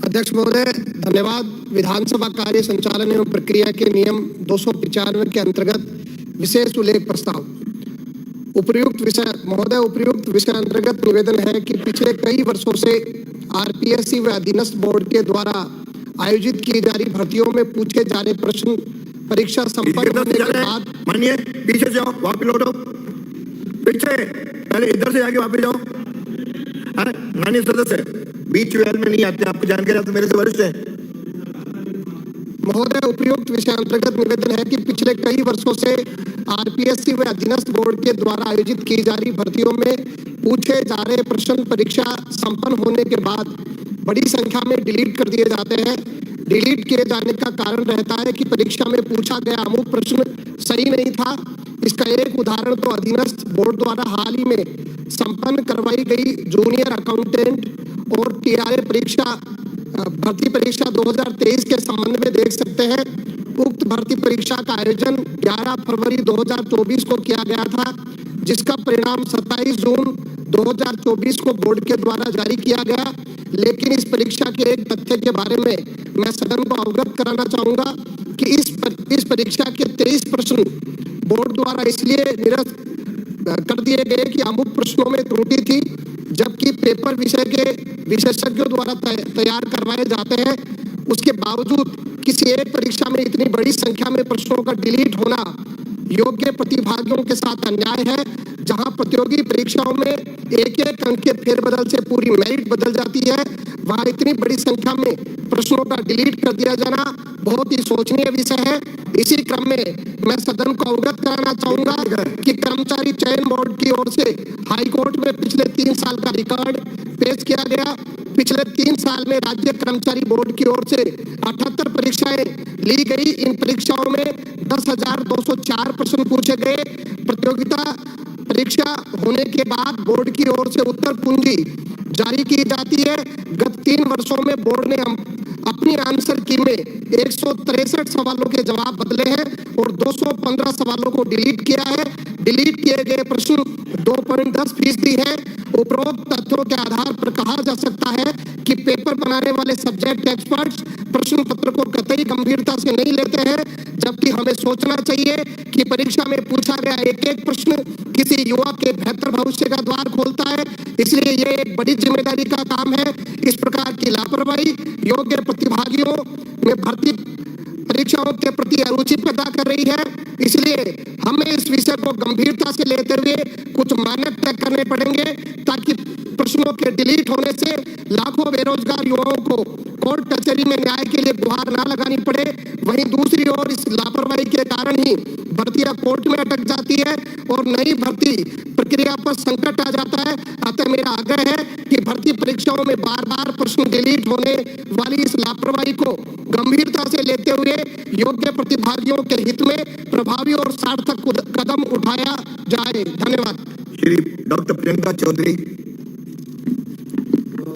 अध्यक्ष महोदय धन्यवाद। विधानसभा कार्य संचालन एवं प्रक्रिया के नियम 295 के अंतर्गत विशेष उल्लेख प्रस्ताव। उपर्युक्त विषय अंतर्गत निवेदन है कि पिछले कई वर्षों से आरपीएससी व अधीनस्थ बोर्ड के द्वारा आयोजित की जा रही भर्तियों में पूछे जा रहे प्रश्न परीक्षा संपन्न होने के बाद मानिए पीछे जाओ, वापस लौटो, पीछे पहले इधर से आगे वापस जाओ। माननीय सदस्य बीच में नहीं आते, आपको जानकारी तो मेरे से वरिष्ठ है। महोदय उपयुक्त विषय अंतर्गत निवेदन है कि पिछले कई वर्षों से आरपीएससी व अधीनस्थ बोर्ड के द्वारा आयोजित की जा रही भर्तियों में पूछे जा रहे प्रश्न परीक्षा संपन्न होने के बाद बड़ी संख्या में डिलीट कर दिए जाते हैं। डिलीट किए जाने का कारण रहता है कि परीक्षा में पूछा गया अमुक प्रश्न सही नहीं था। इसका एक उदाहरण तो अधीनस्थ बोर्ड द्वारा हाल ही में संपन्न करवाई गई जूनियर अकाउंटेंट और टीआरए परीक्षा भर्ती परीक्षा 2023 के संबंध में देख सकते हैं। उक्त भर्ती परीक्षा का आयोजन 11 फरवरी 2024 को किया गया था, जिसका परिणाम 27 जून 2024 को बोर्ड के द्वारा जारी किया गया। लेकिन इस परीक्षा के एक तथ्य के बारे में मैं सदन को अवगत कराना चाहूंगा कि इस परीक्षा के 23 प्रश्न बोर्ड द्वारा इसलिए निरस्त कर दिए गए कि अमुक प्रश्नों में त्रुटि थी, जबकि पेपर विषय के विशेषज्ञों द्वारा तैयार करवाए जाते हैं। उसके बावजूद किसी एक परीक्षा में इतनी बड़ी संख्या में प्रश्नों का डिलीट होना योग्य प्रतिभागियों के साथ अन्याय है। जहां प्रतियोगी परीक्षाओं में एक एक अंक के फेरबदल से पूरी मेरिट बदल जाती है, वहां इतनी बड़ी संख्या में प्रश्नों का डिलीट कर दिया जाना बहुत ही शोचनीय विषय है। इसी क्रम में मैं सदन को अवगत कराना चाहूंगा कि कर्मचारी चयन बोर्ड की ओर से हाईकोर्ट में पिछले 3 साल का रिकॉर्ड पेश किया गया। पिछले 3 साल में राज्य कर्मचारी बोर्ड की ओर से 78 परीक्षाएं ली गई। इन परीक्षाओं में 10,204 प्रश्न पूछे गए। प्रतियोगिता परीक्षा होने के बाद बोर्ड की ओर से उत्तर कुंजी जारी की जाती है। गत 3 वर्षों में बोर्ड ने अपनी आंसर की में 163 सवालों के जवाब बदले हैं और 215 सवालों को डिलीट किया है। डिलीट किए गए प्रश्न 2.10% है। उपरोक्त तथ्यों के आधार पर कहा जा सकता है कि पेपर बनाने वाले सब्जेक्ट एक्सपर्ट्स प्रश्न पत्र को कतई गंभीरता से नहीं लेते हैं, जबकि हमें सोचना चाहिए कि परीक्षा में पूछा गया एक एक प्रश्न किसी युवा के बेहतर भविष्य का द्वार खोलता है। इसलिए ये एक बड़ी जिम्मेदारी का काम है। इस प्रकार की लापरवाही योग्य प्रतिभागियों में भर्ती परीक्षाओं के प्रति अरुचि पैदा कर रही है। इसलिए हमें इस विषय को गंभीरता से लेते हुए कुछ मानक तय करने पड़ेंगे, ताकि प्रश्नों के डिलीट होने से लाखों बेरोजगार युवाओं को कोर्ट कचहरी में न्याय के लिए गुहार ना लगानी पड़े। वहीं दूसरी ओर इस लापरवाही के कारण ही भर्तियां कोर्ट में अटक जाती है और नई भर्ती प्रक्रिया पर संकट आ जाता है। अतः मेरा आग्रह है कि भर्ती परीक्षाओं में बार बार प्रश्न डिलीट होने वाली इस लापरवाही को गंभीरता से लेते हुए योग्य प्रतिभागियों के हित में प्रभावी और सार्थक कदम उठाया जाए। धन्यवाद। श्री डॉक्टर प्रियंका चौधरी।